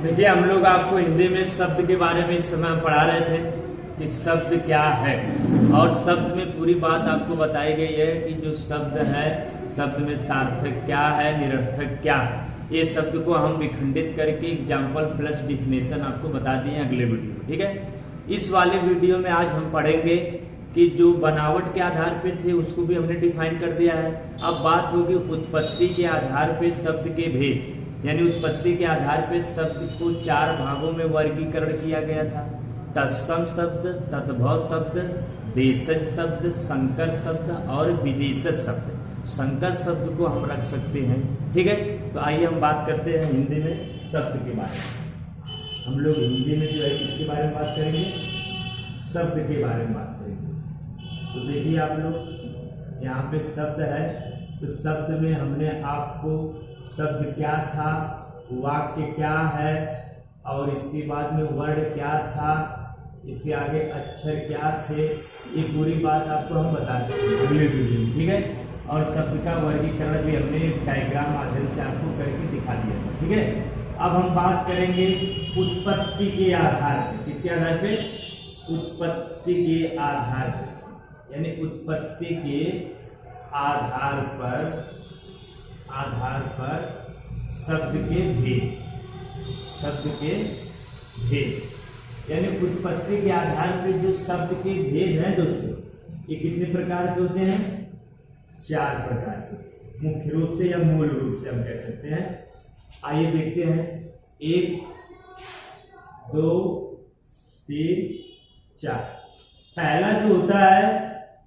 देखिए, हम लोग आपको हिंदी में शब्द के बारे में इस समय पढ़ा रहे थे कि शब्द क्या है, और शब्द में पूरी बात आपको बताई गई है कि जो शब्द है, शब्द में सार्थक क्या है, निरर्थक क्या है। ये शब्द को हम विखंडित करके एग्जाम्पल प्लस डिफिनेशन आपको बता दिए अगले वीडियो में, ठीक है। इस वाले वीडियो में आज हम पढ़ेंगे कि जो बनावट के आधार पे थे उसको भी हमने डिफाइन कर दिया है। अब बात होगी उत्पत्ति के आधार पे शब्द के भेद, यानी उत्पत्ति के आधार पे शब्द को 4 भागों में वर्गीकरण किया गया था। तत्सम शब्द, तद्भव शब्द, देशज शब्द, संकर शब्द और विदेशज शब्द। संकर शब्द को हम रख सकते हैं, ठीक है। तो आइए हम बात करते हैं हिंदी में शब्द के बारे में। हम लोग हिंदी में जो है किसके बारे में बात करेंगे, शब्द के बारे में बात करेंगे। तो देखिए आप लोग, यहाँ पे शब्द है, तो शब्द में हमने आपको शब्द क्या था, वाक्य क्या है, और इसके बाद में वर्ड क्या था, इसके आगे अक्षर क्या थे, ये पूरी बात आपको हम बता देते हैं अगले वीडियो में, ठीक है। और शब्द का वर्गीकरण भी हमने डायग्राम माध्यम से आपको करके दिखा दिया था, ठीक है। अब हम बात करेंगे उत्पत्ति के आधार पर। किसके आधार पे? उत्पत्ति के आधार पर, यानी उत्पत्ति के आधार पर शब्द के भेद, शब्द के भेद, यानी उत्पत्ति के आधार पे जो शब्द के भेद हैं दोस्तों, ये कितने प्रकार के होते हैं? 4 प्रकार के, मुख्य रूप से या मूल रूप से हम कह सकते हैं। आइए देखते हैं, 1, 2, 3, 4। पहला जो होता है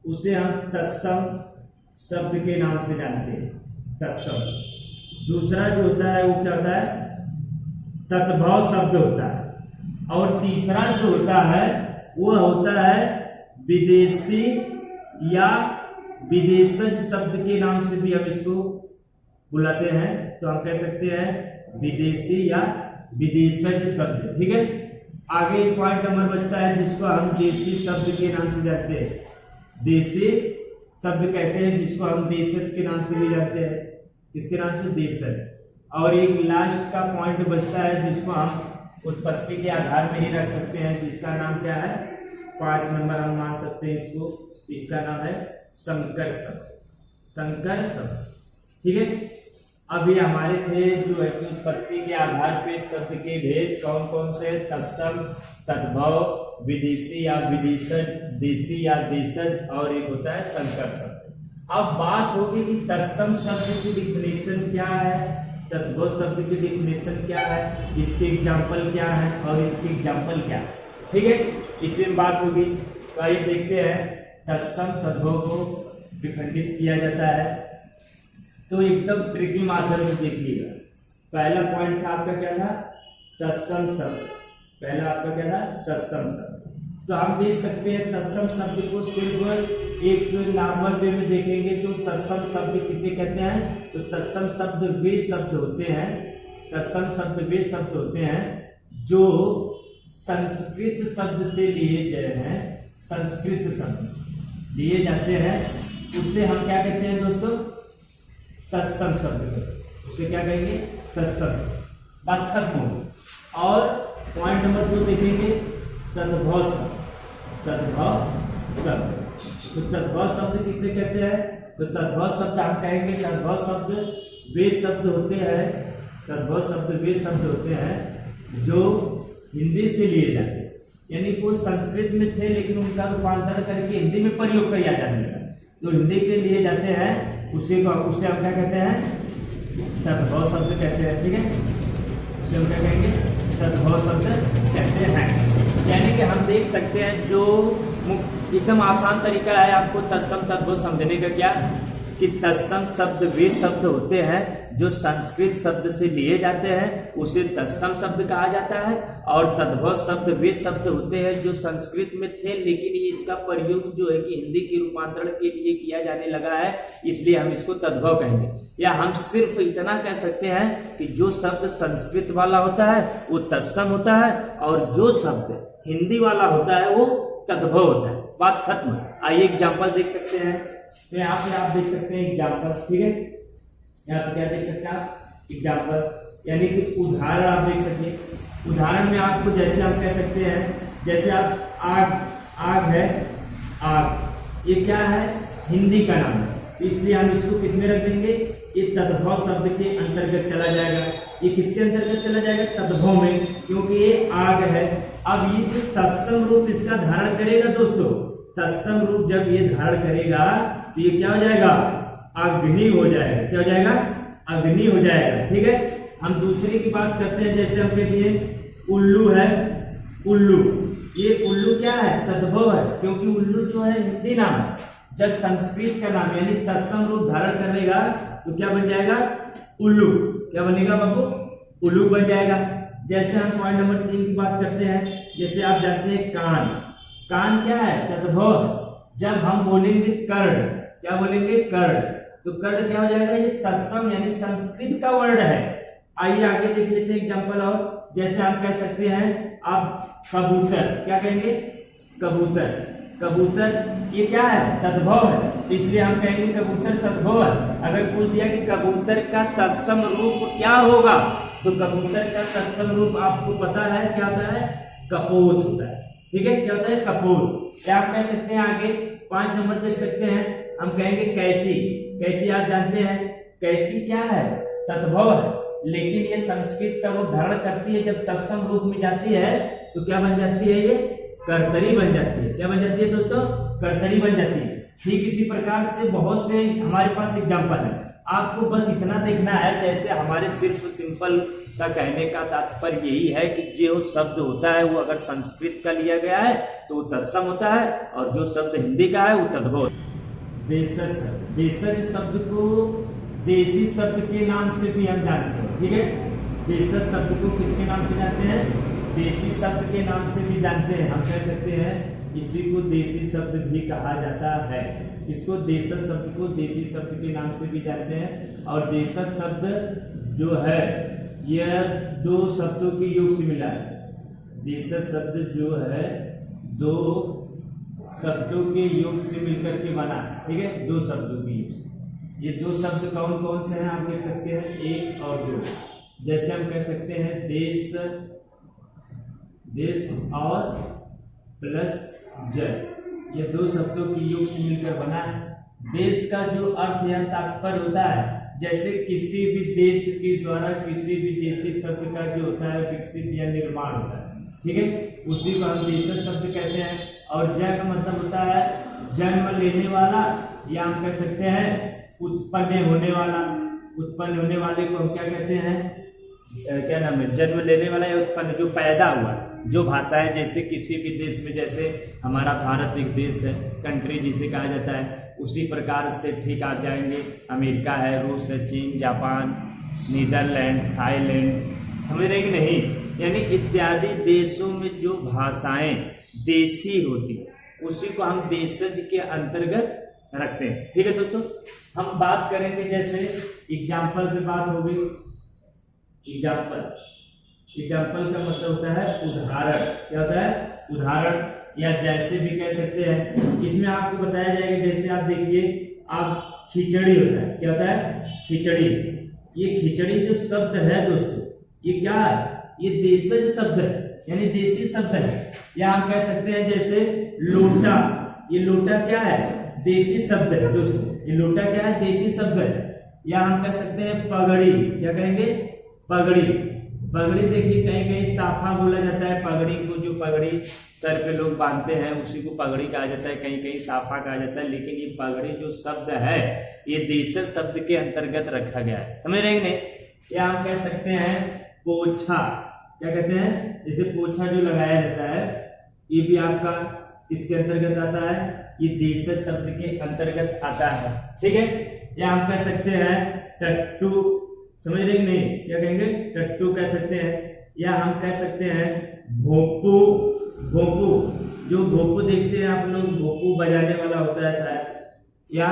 उसे हम तत्सम शब्द के नाम से जानते हैं, तत्सम। दूसरा जो होता है वो क्या होता है? तद्भव शब्द होता है। और तीसरा जो होता है वो होता है विदेशी या विदेशज शब्द के नाम से भी हम इसको बुलाते हैं। तो हम कह सकते हैं विदेशी या विदेशज शब्द, ठीक है। आगे एक पॉइंट नंबर बचता है जिसको हम देशी शब्द के नाम से जानते हैं। देशी शब्द कहते हैं जिसको हम देशज के नाम से भी जानते हैं। किसके नाम से? देशज। और एक लास्ट का पॉइंट बचता है जिसको हम उत्पत्ति के आधार में ही रख सकते हैं, जिसका नाम क्या है? 5 नंबर हम मान सकते हैं इसको, इसका नाम है संकर शब्द, संकर शब्द, ठीक है। अभी हमारे थे जो है उत्पत्ति के आधार पे शब्द के भेद कौन कौन से? तत्सम, तद्भव, विदेशी या विदेशज, देशी या देशज, और एक होता है संकर शब्द। अब बात होगी कि तत्सम शब्द की डिफिनेशन क्या है, तद्भव शब्द की डिफिनेशन क्या है, इसके एग्जाम्पल क्या है और इसके एग्जाम्पल क्या है, ठीक है। इसी में बात होगी। तो आइए देखते हैं, तत्सम तद्भव को विखंडित किया जाता है तो एकदम ट्रिकी माध्यम से देखिएगा। पहला पॉइंट था आपका क्या था? तत्सम शब्द। पहला आपका क्या था? तत्सम शब्द। तो हम देख सकते हैं तत्सम शब्द को सिर्फ एक नॉर्मल वे में देखेंगे तो तत्सम शब्द किसे कहते हैं? तो तत्सम शब्द वे शब्द होते हैं, तत्सम शब्द वे शब्द होते हैं जो संस्कृत शब्द से लिए गए हैं, संस्कृत शब्द से लिए जाते हैं, उसे हम क्या कहते हैं दोस्तों? तत्सम शब्द। उसे क्या कहेंगे? तत्सम। बात खत्म होगी। और पॉइंट नंबर 2 देखेंगे, तद्भव शब्द। तद्भव शब्द, तो तद्भव शब्द किसे कहते हैं? तो तद्भव शब्द हम कहेंगे, तद्भव शब्द वे शब्द होते हैं, तद्भव शब्द वे शब्द होते हैं जो हिंदी से लिए जाते हैं, यानी वो संस्कृत में थे लेकिन उनका रूपांतरण करके हिंदी में प्रयोग किया जाने लगा, तो हिंदी के लिए जाते हैं, उसे हम क्या कहते हैं? तद्भव शब्द कहते हैं, ठीक है। उसे हम क्या कहेंगे? तद्भव शब्द कहते हैं। यानी कि हम देख सकते हैं जो एकदम आसान तरीका है आपको तत्सम तद्भव समझने का, क्या कि तत्सम शब्द वे शब्द होते हैं जो संस्कृत शब्द से लिए जाते हैं, उसे तत्सम शब्द कहा जाता है। और तद्भव शब्द वे शब्द होते हैं जो संस्कृत में थे लेकिन ये इसका प्रयोग जो है कि हिंदी के रूपांतरण के लिए किया जाने लगा है, इसलिए हम इसको तद्भव कहेंगे। या हम सिर्फ इतना कह सकते हैं कि जो शब्द संस्कृत वाला होता है वो तत्सम होता है और जो शब्द हिंदी वाला होता है वो तद्भव होता है। बात खत्म। आइए एग्जाम्पल देख सकते हैं। तो यहाँ पे आप देख सकते हैं एग्जाम्पल, ठीक है। यहाँ पे क्या देख सकते हैं आप? एग्जाम्पल, यानी कि उदाहरण आप देख सकते हैं। उदाहरण में आपको जैसे हम कह सकते हैं, जैसे आप आग है, आग ये क्या है, हिंदी का नाम है, तो इसलिए हम इसको किस में रख देंगे, ये तद्भव शब्द के अंतर्गत चला जाएगा। ये किसके अंतर्गत चला जाएगा, तद्भव में, क्योंकि ये आग है। अब ये जो तत्सम रूप इसका धारण करेगा दोस्तों, तत्सम रूप जब ये धारण करेगा तो ये क्या हो जाएगा, अग्नि हो जाएगा। क्या हो जाएगा, अग्नि हो जाएगा। ठीक है, हम दूसरे की बात करते हैं, जैसे हम कहते हैं उल्लू है, उल्लू, ये उल्लू क्या है, तद्भव है, क्योंकि उल्लू जो है हिंदी नाम है, जब संस्कृत का नाम यानी तत्सम रूप धारण करेगा तो क्या बन जाएगा, उल्लू। क्या बनेगा बाबू, उल्लू बन जाएगा। जैसे हम पॉइंट नंबर 3 की बात करते हैं, जैसे आप जानते हैं कान, कान क्या है, तद्भव। जब हम बोलेंगे कर्ण, क्या बोलेंगे, कर्ण, तो कर्ण क्या हो जाएगा, ये तत्सम यानी संस्कृत का वर्ड है। आइए आगे देख लेते हैं एग्जाम्पल और, जैसे हम कह सकते हैं आप कबूतर, क्या कहेंगे, कबूतर, कबूतर ये क्या है, तद्भव है, तो इसलिए हम कहेंगे कबूतर तद्भव है। अगर पूछ दिया कि कबूतर का तत्सम रूप क्या होगा, तो कबूतर का तत्सम रूप आपको पता है क्या होता है, कपोत होता है। ठीक है, क्या होता है, कपोत। क्या आप कह सकते हैं आगे 5 नंबर देख सकते हैं, हम कहेंगे कैंची, कैंची आप जानते हैं, कैंची क्या है, तद्भव है, लेकिन ये संस्कृत का रूप धारण करती है, जब तत्सम रूप में जाती है तो क्या बन जाती है, ये कर्तरी बन जाती है। क्या बन जाती है दोस्तों, कर्तरी बन जाती है। ठीक इसी प्रकार से बहुत से हमारे पास एग्जाम्पल है, आपको बस इतना देखना है, जैसे हमारे सिर्फ सिंपल सा कहने का तात्पर्य यही है कि जो शब्द होता है वो अगर संस्कृत का लिया गया है तो वो तत्सम होता है, और जो शब्द हिंदी का है वो तद्भव। देशज शब्द, देशज शब्द को देसी शब्द के नाम से भी हम जानते हैं। ठीक है, देशज शब्द को किसके नाम से जानते हैं, देसी शब्द के नाम से भी जानते हैं। हम कह सकते हैं इसी को देसी शब्द भी कहा जाता है, इसको देशज शब्द को देसी शब्द के नाम से भी जानते हैं। और देशज शब्द जो है यह 2 शब्दों के योग से मिला है। देशज शब्द जो है 2 शब्दों के योग से मिलकर के बना। ठीक है, 2 शब्दों के योग से। ये 2 शब्द कौन कौन से हैं आप देख सकते हैं, 1 और 2। जैसे हम कह सकते हैं देश, देश और प्लस जय, ये 2 शब्दों की योग से मिलकर बना है। देश का जो अर्थ या तात्पर्य होता है, जैसे किसी भी देश के द्वारा किसी भी देशी शब्द का जो होता है विकसित या निर्माण होता है। ठीक है, उसी को हम देशज शब्द कहते हैं। और जय का मतलब होता है जन्म लेने वाला, या हम कह सकते हैं उत्पन्न होने वाला। उत्पन्न होने वाले को हम क्या कहते हैं, क्या नाम है, जन्म लेने वाला या उत्पन्न, जो पैदा हुआ। जो भाषाएं जैसे किसी भी देश में, जैसे हमारा भारत एक देश है, कंट्री जिसे कहा जाता है, उसी प्रकार से ठीक आ जाएंगे अमेरिका है, रूस है, चीन, जापान, नीदरलैंड, थाईलैंड, समझ रहे कि नहीं, यानी इत्यादि देशों में जो भाषाएं देशी होती है उसी को हम देशज के अंतर्गत रखते हैं। ठीक है दोस्तों, हम बात करेंगे जैसे एग्जाम्पल पे बात होगी। एग्जाम्पल, एग्जाम्पल का मतलब होता है उदाहरण। क्या होता है, उदाहरण, या जैसे भी कह सकते हैं। इसमें आपको बताया जाएगा, जैसे आप देखिए, आप खिचड़ी होता है, क्या होता है, खिचड़ी। ये खिचड़ी जो शब्द है दोस्तों, ये क्या है, ये देशज शब्द है, यानी देसी शब्द है। या हम कह सकते हैं जैसे लोटा, ये लोटा क्या है, देसी शब्द है दोस्तों, ये लोटा क्या है, देसी शब्द है। या हम कह सकते हैं पगड़ी, क्या कहेंगे, पगड़ी। पगड़ी देखिए कहीं कहीं साफा बोला जाता है, पगड़ी को, जो पगड़ी सर पे लोग बांधते हैं उसी को पगड़ी कहा जाता है, कहीं कहीं साफा कहा जाता है। लेकिन ये पगड़ी जो शब्द है ये देशज शब्द के अंतर्गत रखा गया है, समझ रहे हैं नहीं। या हम कह सकते हैं पोछा, क्या कहते हैं, जैसे पोछा जो लगाया जाता है, ये भी आपका इसके अंतर्गत आता है, ये देशज शब्द के अंतर्गत आता है। ठीक है, या हम कह सकते हैं टट्टू, समझ रहे कि नहीं, क्या कहेंगे, टट्टू कह सकते हैं। या हम कह सकते हैं भोपू, भोपू, जो भोपू देखते हैं आप लोग, भोपू बजाने वाला होता है शायद। या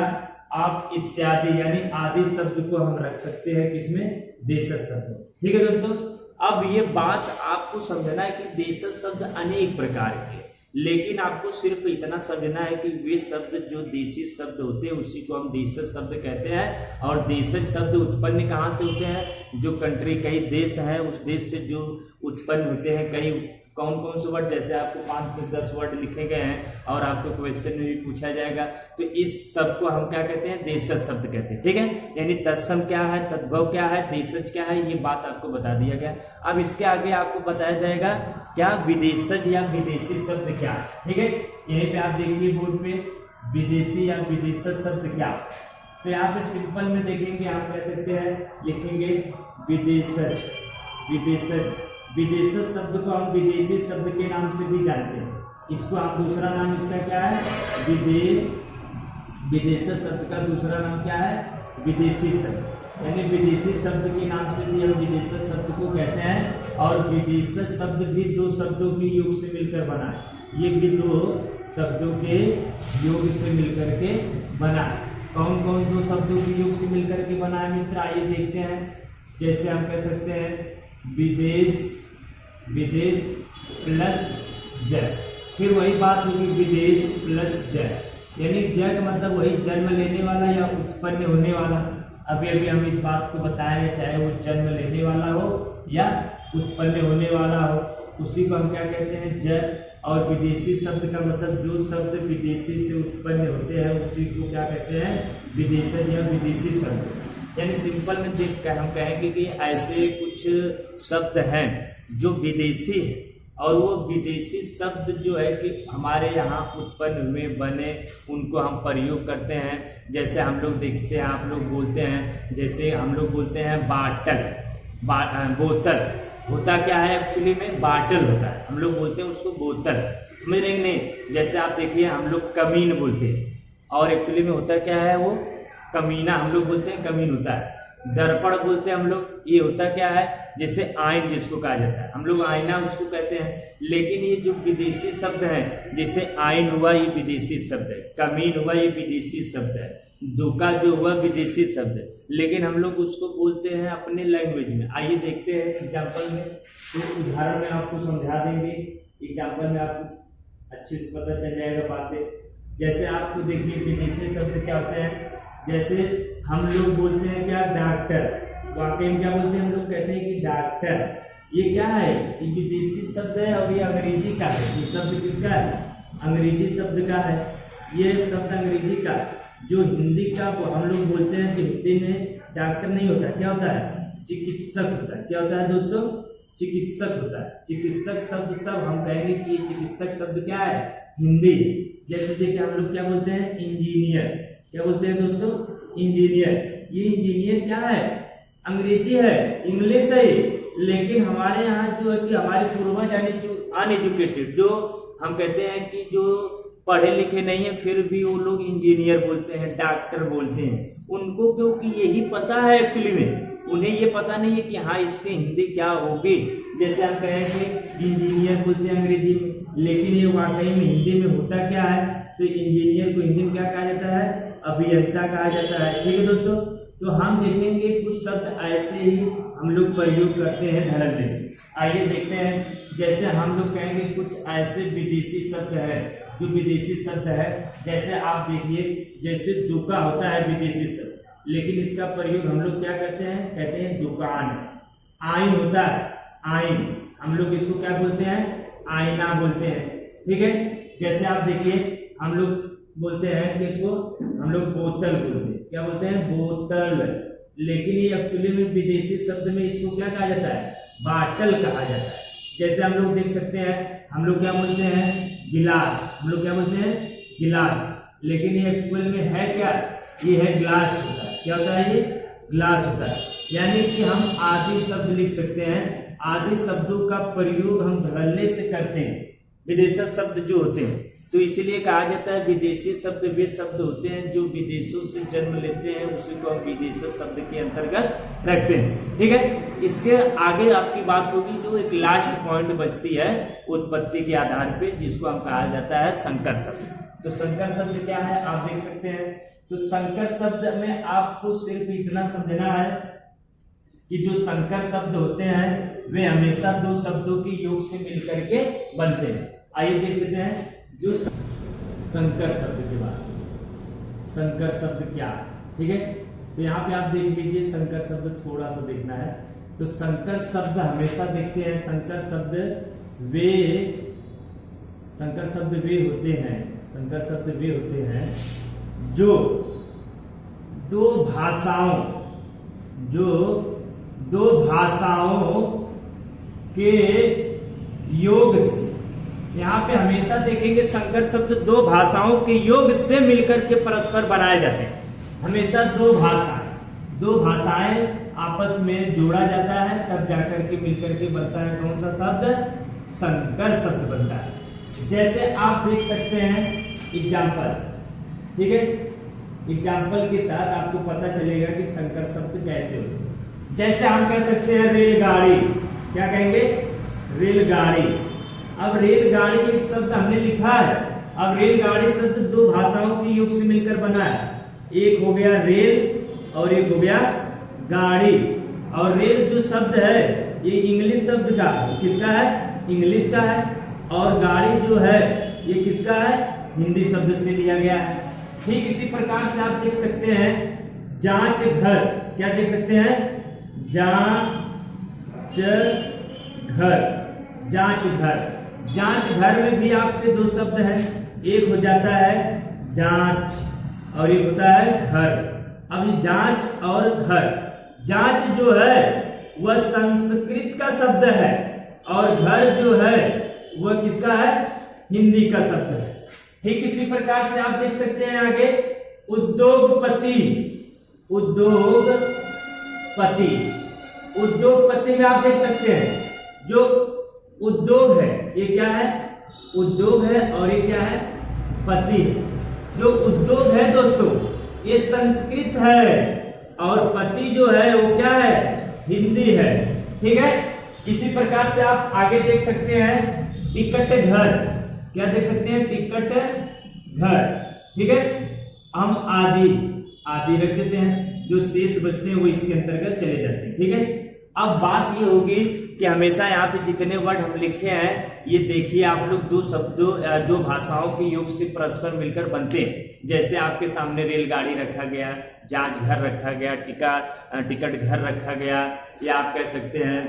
आप इत्यादि यानी आदि शब्द को हम रख सकते हैं किसमें, देशज शब्द। ठीक है दोस्तों, अब ये बात आपको समझना है कि देशज शब्द अनेक प्रकार के, लेकिन आपको सिर्फ इतना समझना है कि वे शब्द जो देशी शब्द होते हैं उसी को हम देशज शब्द कहते हैं। और देशज शब्द उत्पन्न कहाँ से होते हैं, जो कंट्री, कई देश हैं, उस देश से जो उत्पन्न होते हैं। कई कौन कौन से वर्ड, जैसे आपको 5 से 10 वर्ड लिखे गए हैं और आपको क्वेश्चन में भी पूछा जाएगा, तो इस सब को हम क्या कहते हैं, देशज शब्द कहते हैं। ठीक है, यानी तत्सम क्या है, तद्भव क्या है, देशज क्या है, ये बात आपको बता दिया गया। अब इसके आगे आपको बताया जाएगा क्या विदेशज या विदेशी शब्द क्या है। ठीक है, यहीं पे आप देखिए बोर्ड पे विदेशी या विदेशज शब्द क्या। तो यहाँ पे सिंपल में देखेंगे, आप कह सकते हैं, लिखेंगे विदेशज। विदेशज शब्द को हम विदेशी शब्द के नाम से भी जानते हैं। इसको हम दूसरा नाम इसका क्या है, विदेशज शब्द का दूसरा नाम क्या है, विदेशी शब्द। यानी विदेशी शब्द के नाम से भी हम विदेशज शब्द को कहते हैं। और विदेशज शब्द भी दो शब्दों के योग से मिलकर बना है। ये भी दो शब्दों के योग से मिलकर के बना है। कौन कौन दो शब्दों के योग से मिलकर के बना है मित्र, आइए देखते हैं। जैसे हम कह सकते हैं विदेश प्लस ज, फिर वही बात होगी विदेश प्लस ज, यानी ज का मतलब वही जन्म लेने वाला या उत्पन्न होने वाला। अभी अभी हम इस बात को बताएंगे, चाहे वो जन्म लेने वाला हो या उत्पन्न होने वाला हो, उसी को हम क्या कहते हैं, ज। और विदेशी शब्द का मतलब जो शब्द विदेशी से उत्पन्न होते हैं उसी को क्या कहते हैं, विदेशज या विदेशी शब्द। यानी सिंपल में देख कर हम कहेंगे कि ऐसे कुछ शब्द हैं जो विदेशी है, और वो विदेशी शब्द जो है कि हमारे यहाँ उत्पन्न हुए, बने, उनको हम प्रयोग करते हैं। जैसे हम लोग देखते हैं, आप लोग बोलते हैं, जैसे हम लोग बोलते हैं बाटल, बोतल होता क्या है, एक्चुअली में बाटल होता है, हम लोग बोलते हैं उसको बोतल, समझ रहे हैं नहीं। जैसे आप देखिए, हम लोग कमीन बोलते हैं और एक्चुअली में होता क्या है, वो कमीना हम लोग बोलते हैं, कमीन होता है। दर्पण बोलते हैं हम लोग, ये होता क्या है, जैसे आइन जिसको कहा जाता है, हम लोग आईना उसको कहते हैं। लेकिन ये जो विदेशी शब्द है, जैसे आइन हुआ ये विदेशी शब्द है, कमीन हुआ ये विदेशी शब्द है, दुका जो हुआ विदेशी शब्द है, लेकिन हम लोग उसको बोलते हैं अपने लैंग्वेज में। आइए देखते हैं एग्जाम्पल में, तो उदाहरण में आपको समझा देंगे, एग्जाम्पल में आपको अच्छे से पता चल जाएगा बातें। जैसे आपको देखिए विदेशी शब्द क्या होते हैं, जैसे हम लोग बोलते हैं क्या, डॉक्टर, वाकई में क्या बोलते हैं हम लोग, कहते हैं कि डॉक्टर, ये क्या है, ये विदेशी शब्द है और ये अंग्रेजी का है। ये शब्द किसका है, अंग्रेजी शब्द का है। ये शब्द अंग्रेजी का, जो हिंदी का हम लोग बोलते हैं, तो हिंदी में डॉक्टर नहीं होता, क्या होता है, चिकित्सक होता है। क्या होता है दोस्तों, चिकित्सक होता है। चिकित्सक शब्द तब हम कहेंगे कि ये चिकित्सक शब्द क्या है, हिंदी। जैसे देखिए हम लोग क्या बोलते हैं, इंजीनियर, क्या बोलते हैं दोस्तों, इंजीनियर। ये इंजीनियर क्या है, अंग्रेजी है, इंग्लिश है। लेकिन हमारे यहाँ जो है कि हमारे पूर्वज यानी जो अनएजुकेटेड, जो हम कहते हैं कि जो पढ़े लिखे नहीं है, फिर भी वो लोग इंजीनियर बोलते हैं, डॉक्टर बोलते हैं। उनको क्योंकि यही पता है, एक्चुअली में उन्हें ये पता नहीं है कि हाँ इसकी हिंदी क्या होगी। जैसे हम कहेंगे इंजीनियर बोलते हैं अंग्रेजी में, लेकिन ये वाकई में हिंदी में होता क्या है, तो इंजीनियर को हिंदी में क्या कहा जाता है, अभियंता कहा जाता है। ठीक है दोस्तों, तो हम देखेंगे कुछ शब्द ऐसे ही हम लोग प्रयोग करते हैं धड़ल्ले से। आइए देखते हैं, जैसे हम लोग कहेंगे कुछ ऐसे विदेशी शब्द है जो विदेशी शब्द है। जैसे आप देखिए, जैसे दुका होता है विदेशी शब्द, लेकिन इसका प्रयोग हम लोग क्या करते हैं, कहते हैं दुकान। आइन होता है, आइन, हम लोग इसको क्या बोलते हैं, आईना बोलते हैं। ठीक है, जैसे आप देखिए हम लोग बोलते हैं कि इसको हम लोग बोतल बोलते हैं, क्या बोलते हैं, बोतल। लेकिन ये एक्चुअली में विदेशी शब्द में इसको क्या कहा जाता है, बाटल कहा जाता है। जैसे हम लोग देख सकते हैं, हम लोग क्या बोलते हैं, गिलास, हम लोग क्या बोलते हैं, गिलास। लेकिन ये एक्चुअल में है क्या, ये है ग्लास होता है। क्या होता है, ये ग्लास होता है। यानी कि हम आदि शब्द लिख सकते हैं, आदि शब्दों का प्रयोग हम धड़ल्ले से करते हैं, विदेशी शब्द जो होते हैं। तो इसीलिए कहा जाता है विदेशी शब्द वे शब्द होते हैं जो विदेशों से जन्म लेते हैं, उसी को हम विदेशी शब्द के अंतर्गत रखते हैं। ठीक है, इसके आगे आपकी बात होगी, जो एक लास्ट पॉइंट बचती है उत्पत्ति के आधार पे, जिसको हम कहा जाता है संकर शब्द। तो संकर शब्द क्या है, आप देख सकते हैं। तो संकर शब्द में आपको सिर्फ इतना समझना है कि जो संकर शब्द होते हैं वे हमेशा दो शब्दों के योग से मिलकर के बनते हैं। आइए देख लेते हैं जो संकर शब्द की बात, संकर शब्द क्या है। ठीक है, तो यहाँ पे आप देख लीजिए, संकर शब्द थोड़ा सा देखना है। तो संकर शब्द हमेशा देखते हैं, संकर शब्द वे होते हैं जो दो भाषाओं के योग से, यहाँ पे हमेशा देखेंगे संकर शब्द दो भाषाओं के योग से मिलकर के परस्पर बनाए जाते हैं। हमेशा दो भाषाएं आपस में जोड़ा जाता है, तब जाकर के मिलकर के बनता है कौन सा शब्द? संकर शब्द बनता है। जैसे आप देख सकते हैं एग्जाम्पल, ठीक है, एग्जाम्पल के तहत आपको पता चलेगा कि संकर शब्द कैसे होते हैं। जैसे हम कह सकते हैं रेलगाड़ी, क्या कहेंगे? रेलगाड़ी। अब रेलगाड़ी एक शब्द हमने लिखा है, अब रेलगाड़ी शब्द दो भाषाओं के योग से मिलकर बना है, एक हो गया रेल और एक हो गया गाड़ी। और रेल जो शब्द है ये इंग्लिश शब्द का, किसका है? इंग्लिश का है। और गाड़ी जो है ये किसका है? हिंदी शब्द से लिया गया है। ठीक इसी प्रकार से आप देख सकते हैं जांच घर, क्या देख सकते हैं? जांच घर में भी आपके दो शब्द हैं, एक हो जाता है जांच और एक होता है घर। अब ये जांच और घर, जांच जो है वह संस्कृत का शब्द है और घर जो है वह किसका है? हिंदी का शब्द है। ठीक इसी प्रकार से आप देख सकते हैं आगे उद्योगपति में आप देख सकते हैं जो उद्योग है ये क्या है? उद्योग है और ये क्या है? पति है। जो उद्योग है दोस्तों ये संस्कृत है और पति जो है वो क्या है? हिंदी है। ठीक है, इसी प्रकार से आप आगे देख सकते हैं टिकट घर, क्या देख सकते हैं? टिकट घर। ठीक है, हम आदि रख देते हैं, जो शेष बचते हैं वो इसके अंतर्गत चले जाते हैं। ठीक है, अब बात ये होगी कि हमेशा यहाँ पे जितने वर्ड हम लिखे हैं ये देखिए आप लोग दो भाषाओं के योग से परस्पर मिलकर बनते हैं। जैसे आपके सामने रेलगाड़ी रखा गया, जांच घर रखा गया, टिकट घर रखा गया, या आप कह सकते हैं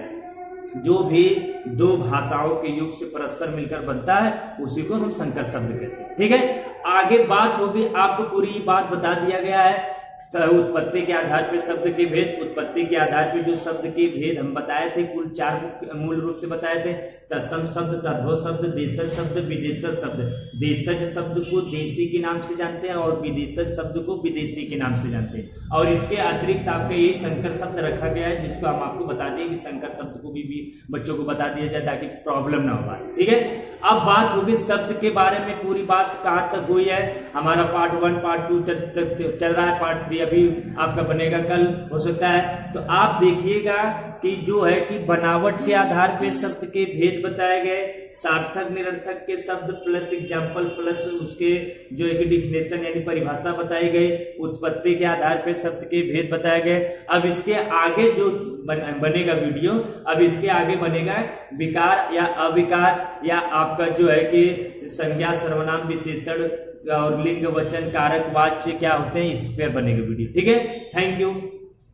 जो भी दो भाषाओं के योग से परस्पर मिलकर बनता है उसी को हम संकर शब्द कहते हैं। ठीक है, आगे बात होगी, आपको पूरी बात बता दिया गया है। उत्पत्ति के आधार पर शब्द के भेद, उत्पत्ति के आधार पर जो शब्द के भेद हम बताए थे, कुल 4 मूल रूप से बताए थे। तत्सम शब्द, तद्भव शब्द, देशज शब्द, विदेशज शब्द। देशज शब्द को देशी के नाम से जानते हैं और विदेशज शब्द को विदेशी के नाम से जानते हैं। और इसके अतिरिक्त आपका यही संकर शब्द रखा गया है, जिसको हम आपको बता दें कि संकर शब्द को भी बच्चों को बता दिया जाए ताकि प्रॉब्लम ना हो। ठीक है, अब बात होगी शब्द के बारे में। पूरी बात कहाँ तक हुई है? हमारा पार्ट 1 पार्ट 2 चल रहा है, पार्ट 3 अभी आपका बनेगा, कल हो सकता है। तो आप देखिएगा कि जो है कि बनावट के आधार पे शब्द के भेद बताए गए, सार्थक निरर्थक के शब्द प्लस एग्जाम्पल प्लस उसके जो एक डिफिनेशन यानी परिभाषा बताई गई, उत्पत्ति के आधार पे शब्द के भेद बताए गए। अब इसके आगे जो बनेगा वीडियो, अब इसके आगे बनेगा विकार या अविकार, या आपका जो है कि संज्ञा सर्वनाम विशेषण और लिंग वचन कारक वाच्य क्या होते हैं, इस पर बनेगा वीडियो। ठीक है, थैंक यू।